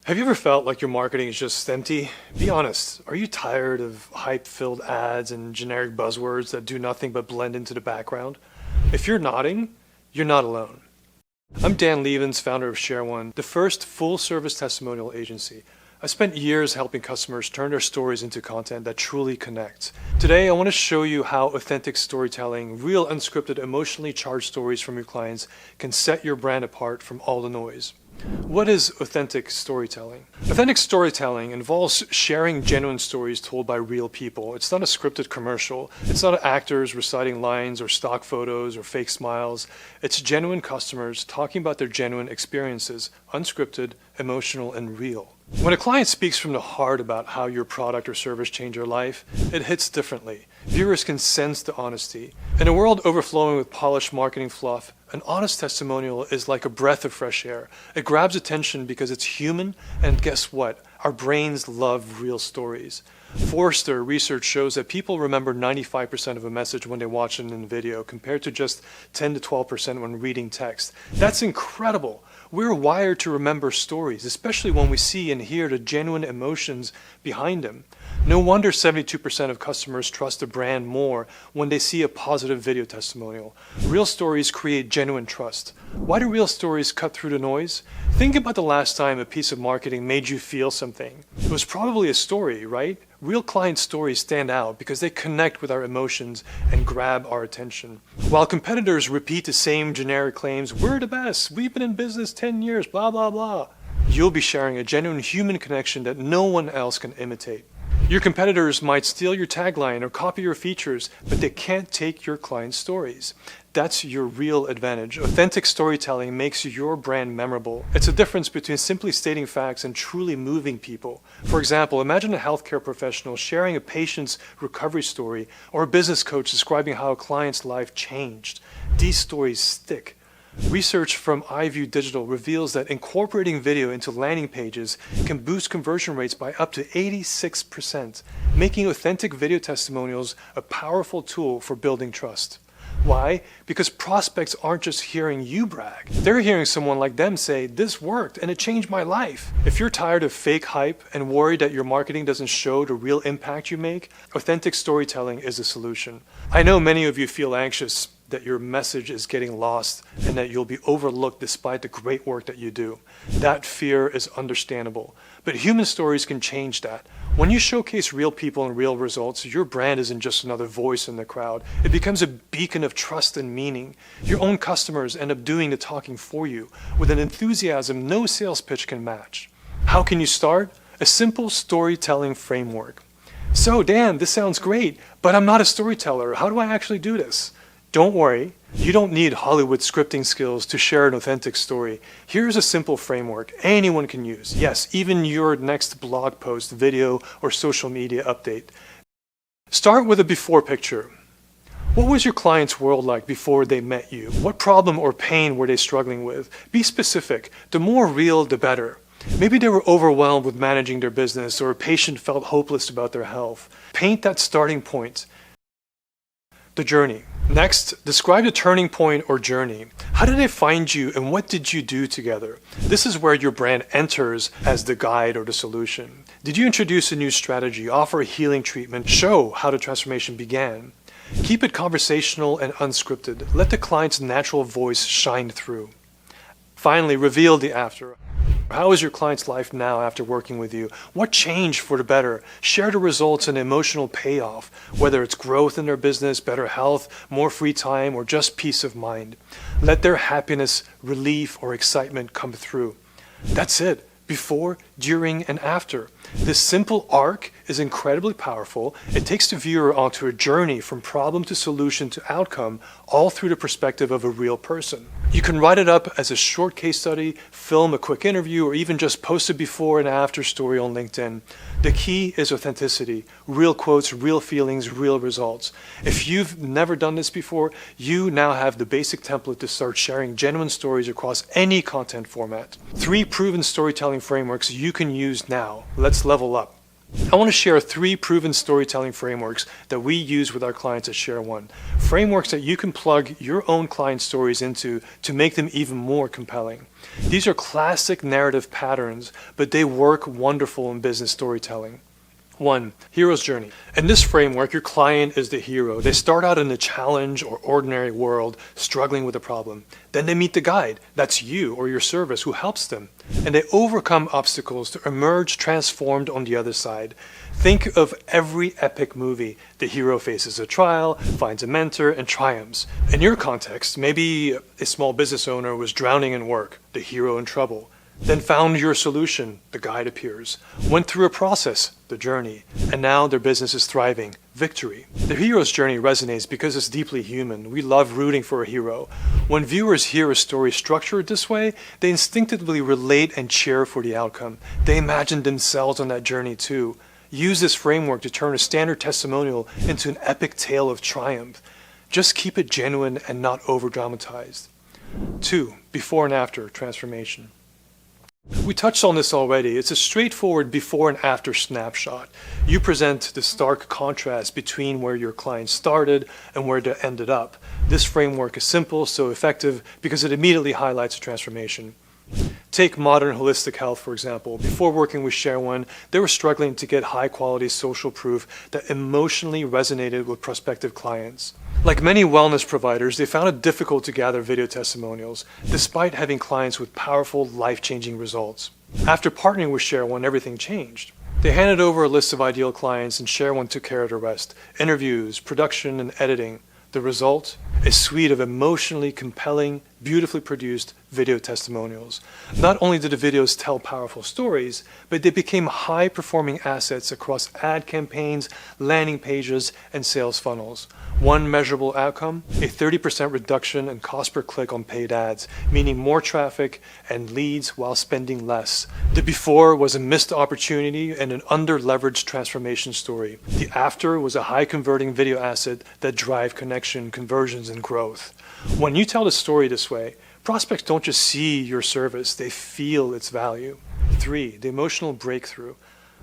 Have you ever felt like your marketing is just empty? Be honest. Are you tired of hype-filled ads and generic buzzwords that do nothing but blend into the background? If you're nodding, you're not alone. I'm Dan Levens, founder of ShareOne, the first full-service testimonial agency. I spent years helping customers turn their stories into content that truly connects. Today, I want to show you how authentic storytelling, real unscripted, emotionally charged stories from your clients can set your brand apart from all the noise. What is authentic storytelling? Authentic storytelling involves sharing genuine stories told by real people. It's not a scripted commercial. It's not actors reciting lines or stock photos or fake smiles. It's genuine customers talking about their genuine experiences, unscripted, emotional, and real. When a client speaks from the heart about how your product or service changed their life, it hits differently. Viewers can sense the honesty. In a world overflowing with polished marketing fluff, an honest testimonial is like a breath of fresh air. It grabs attention because it's human, and guess what? Our brains love real stories. Forrester research shows that people remember 95% of a message when they watch it in video, compared to just 10 to 12% when reading text. That's incredible. We're wired to remember stories, especially when we see and hear the genuine emotions behind them. No wonder 72% of customers trust a brand more when they see a positive video testimonial. Real stories create genuine trust. Why do real stories cut through the noise? Think about the last time a piece of marketing made you feel something. It was probably a story, right? Real client stories stand out because they connect with our emotions and grab our attention. While competitors repeat the same generic claims, we're the best, we've been in business 10 years, blah, blah, blah. You'll be sharing a genuine human connection that no one else can imitate. Your competitors might steal your tagline or copy your features, but they can't take your client's stories. That's your real advantage. Authentic storytelling makes your brand memorable. It's a difference between simply stating facts and truly moving people. For example, imagine a healthcare professional sharing a patient's recovery story or a business coach describing how a client's life changed. These stories stick. Research from iView Digital reveals that incorporating video into landing pages can boost conversion rates by up to 86%, making authentic video testimonials a powerful tool for building trust. Why? Because prospects aren't just hearing you brag. They're hearing someone like them say, "This worked and it changed my life." If you're tired of fake hype and worried that your marketing doesn't show the real impact you make, authentic storytelling is a solution. I know many of you feel anxious that your message is getting lost and that you'll be overlooked despite the great work that you do. That fear is understandable, but human stories can change that. When you showcase real people and real results, your brand isn't just another voice in the crowd. It becomes a beacon of trust and meaning. Your own customers end up doing the talking for you with an enthusiasm no sales pitch can match. How can you start? A simple storytelling framework. So Dan, this sounds great, but I'm not a storyteller. How do I actually do this? Don't worry, you don't need Hollywood scripting skills to share an authentic story. Here's a simple framework anyone can use. Yes, even your next blog post, video, or social media update. Start with a before picture. What was your client's world like before they met you? What problem or pain were they struggling with? Be specific. The more real, the better. Maybe they were overwhelmed with managing their business, or a patient felt hopeless about their health. Paint that starting point. The journey. Next, describe the turning point or journey. How did they find you and what did you do together? This is where your brand enters as the guide or the solution. Did you introduce a new strategy, offer a healing treatment, show how the transformation began? Keep it conversational and unscripted. Let the client's natural voice shine through. Finally, reveal the after. How is your client's life now after working with you? What changed for the better? Share the results and emotional payoff, whether it's growth in their business, better health, more free time, or just peace of mind. Let their happiness, relief, or excitement come through. That's it. Before, during, and after. This simple arc is incredibly powerful. It takes the viewer onto a journey from problem to solution to outcome, all through the perspective of a real person. You can write it up as a short case study, film a quick interview, or even just post a before and after story on LinkedIn. The key is authenticity, real quotes, real feelings, real results. If you've never done this before, you now have the basic template to start sharing genuine stories across any content format. 3 proven storytelling frameworks you can use now. Let's level up. I want to share 3 proven storytelling frameworks that we use with our clients at ShareOne. Frameworks that you can plug your own client stories into to make them even more compelling. These are classic narrative patterns, but they work wonderful in business storytelling. 1. Hero's journey. In this framework, your client is the hero. They start out in a challenge or ordinary world, struggling with a problem. Then they meet the guide, that's you or your service, who helps them. And they overcome obstacles to emerge transformed on the other side. Think of every epic movie. The hero faces a trial, finds a mentor, and triumphs. In your context, maybe a small business owner was drowning in work, the hero in trouble. Then found your solution, the guide appears. Went through a process, the journey. And now their business is thriving, victory. The hero's journey resonates because it's deeply human. We love rooting for a hero. When viewers hear a story structured this way, they instinctively relate and cheer for the outcome. They imagine themselves on that journey too. Use this framework to turn a standard testimonial into an epic tale of triumph. Just keep it genuine and not over-dramatized. 2. Before and after transformation. We touched on this already. It's a straightforward before and after snapshot. You present the stark contrast between where your client started and where they ended up. This framework is simple, so effective, because it immediately highlights a transformation. Take modern holistic health, for example. Before working with ShareOne, they were struggling to get high-quality social proof that emotionally resonated with prospective clients. Like many wellness providers, they found it difficult to gather video testimonials, despite having clients with powerful, life-changing results. After partnering with ShareOne, everything changed. They handed over a list of ideal clients, and ShareOne took care of the rest: interviews, production, and editing. The result? A suite of emotionally compelling, beautifully produced video testimonials. Not only did the videos tell powerful stories, but they became high-performing assets across ad campaigns, landing pages, and sales funnels. One measurable outcome? A 30% reduction in cost per click on paid ads, meaning more traffic and leads while spending less. The before was a missed opportunity and an under-leveraged transformation story. The after was a high-converting video asset that drive connection, conversions, and growth. When you tell the story this way, prospects don't just see your service, they feel its value. 3. The emotional breakthrough.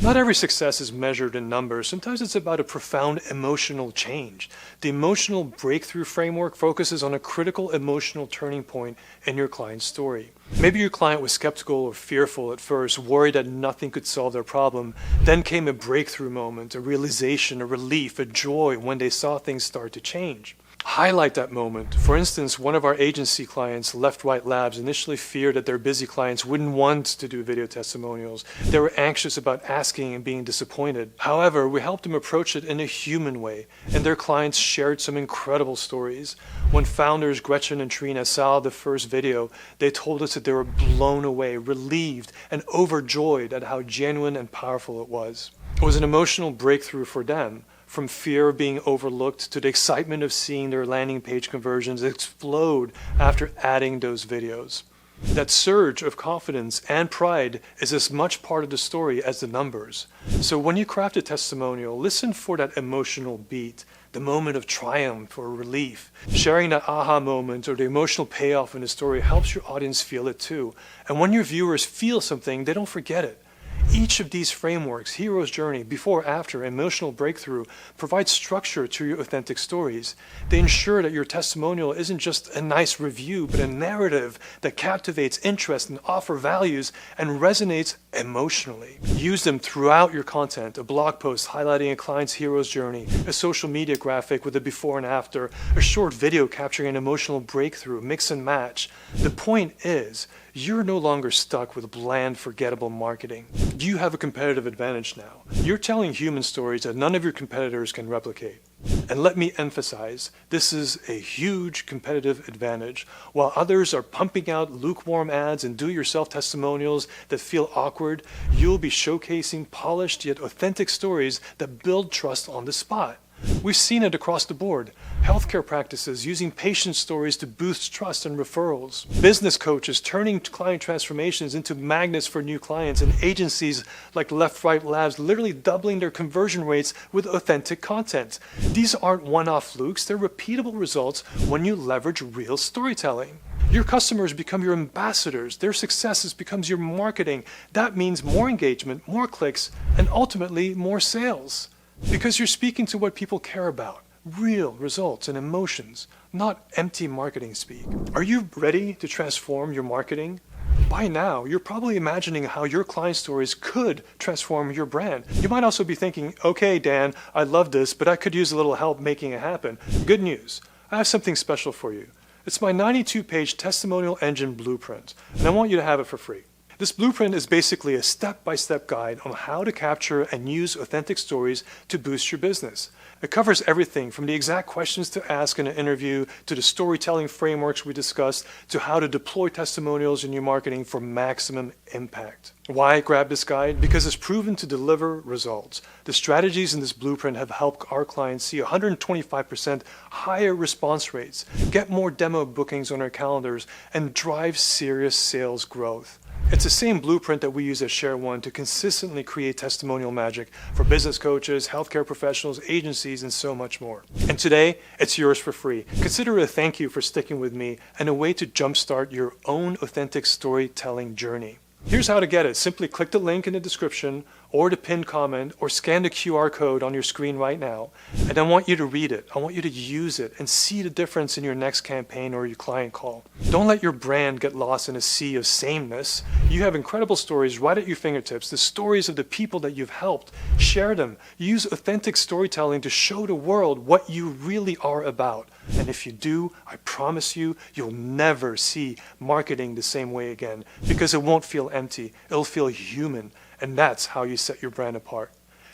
Not every success is measured in numbers. Sometimes it's about a profound emotional change. The emotional breakthrough framework focuses on a critical emotional turning point in your client's story. Maybe your client was skeptical or fearful at first, worried that nothing could solve their problem. Then came a breakthrough moment, a realization, a relief, a joy when they saw things start to change. Highlight that moment. For instance, one of our agency clients, Left Right Labs, initially feared that their busy clients wouldn't want to do video testimonials. They were anxious about asking and being disappointed. However, we helped them approach it in a human way, and their clients shared some incredible stories. When founders Gretchen and Trina saw the first video, they told us that they were blown away, relieved, and overjoyed at how genuine and powerful it was. It was an emotional breakthrough for them. From fear of being overlooked to the excitement of seeing their landing page conversions explode after adding those videos. That surge of confidence and pride is as much part of the story as the numbers. So when you craft a testimonial, listen for that emotional beat, the moment of triumph or relief. Sharing that aha moment or the emotional payoff in the story helps your audience feel it too. And when your viewers feel something, they don't forget it. Each of these frameworks, hero's journey, before, after, emotional breakthrough, provides structure to your authentic stories. They ensure that your testimonial isn't just a nice review, but a narrative that captivates interest and offers values and resonates emotionally. Use them throughout your content: a blog post highlighting a client's hero's journey, a social media graphic with a before and after, a short video capturing an emotional breakthrough, mix and match. The point is, you're no longer stuck with bland, forgettable marketing. You have a competitive advantage now. You're telling human stories that none of your competitors can replicate. And let me emphasize, this is a huge competitive advantage. While others are pumping out lukewarm ads and do-it-yourself testimonials that feel awkward, you'll be showcasing polished yet authentic stories that build trust on the spot. We've seen it across the board. Healthcare practices using patient stories to boost trust and referrals. Business coaches turning client transformations into magnets for new clients, and agencies like Left Right Labs literally doubling their conversion rates with authentic content. These aren't one-off flukes, they're repeatable results when you leverage real storytelling. Your customers become your ambassadors. Their successes becomes your marketing. That means more engagement, more clicks, and ultimately more sales. Because you're speaking to what people care about, real results and emotions, not empty marketing speak. Are you ready to transform your marketing? By now, you're probably imagining how your client stories could transform your brand. You might also be thinking, okay, Dan, I love this, but I could use a little help making it happen. Good news, I have something special for you. It's my 92-page Testimonial Engine Blueprint, and I want you to have it for free. This blueprint is basically a step-by-step guide on how to capture and use authentic stories to boost your business. It covers everything from the exact questions to ask in an interview, to the storytelling frameworks we discussed, to how to deploy testimonials in your marketing for maximum impact. Why grab this guide? Because it's proven to deliver results. The strategies in this blueprint have helped our clients see 125% higher response rates, get more demo bookings on their calendars, and drive serious sales growth. It's the same blueprint that we use at ShareOne to consistently create testimonial magic for business coaches, healthcare professionals, agencies, and so much more. And today, it's yours for free. Consider it a thank you for sticking with me and a way to jumpstart your own authentic storytelling journey. Here's how to get it. Simply click the link in the description or the pinned comment or scan the QR code on your screen right now. And I want you to read it. I want you to use it and see the difference in your next campaign or your client call. Don't let your brand get lost in a sea of sameness. You have incredible stories right at your fingertips, the stories of the people that you've helped. Share them. Use authentic storytelling to show the world what you really are about. And if you do, I promise you, you'll never see marketing the same way again, because it won't feel empty. It'll feel human. And that's how you set your brand apart.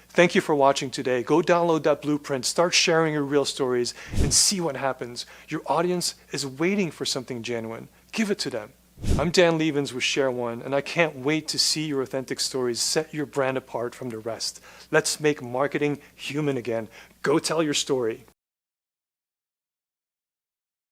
Thank you for watching today. Go download that blueprint, start sharing your real stories, and see what happens. Your audience is waiting for something genuine. Give it to them. I'm Dan Levens with ShareOne, and I can't wait to see your authentic stories set your brand apart from the rest. Let's make marketing human again. Go tell your story.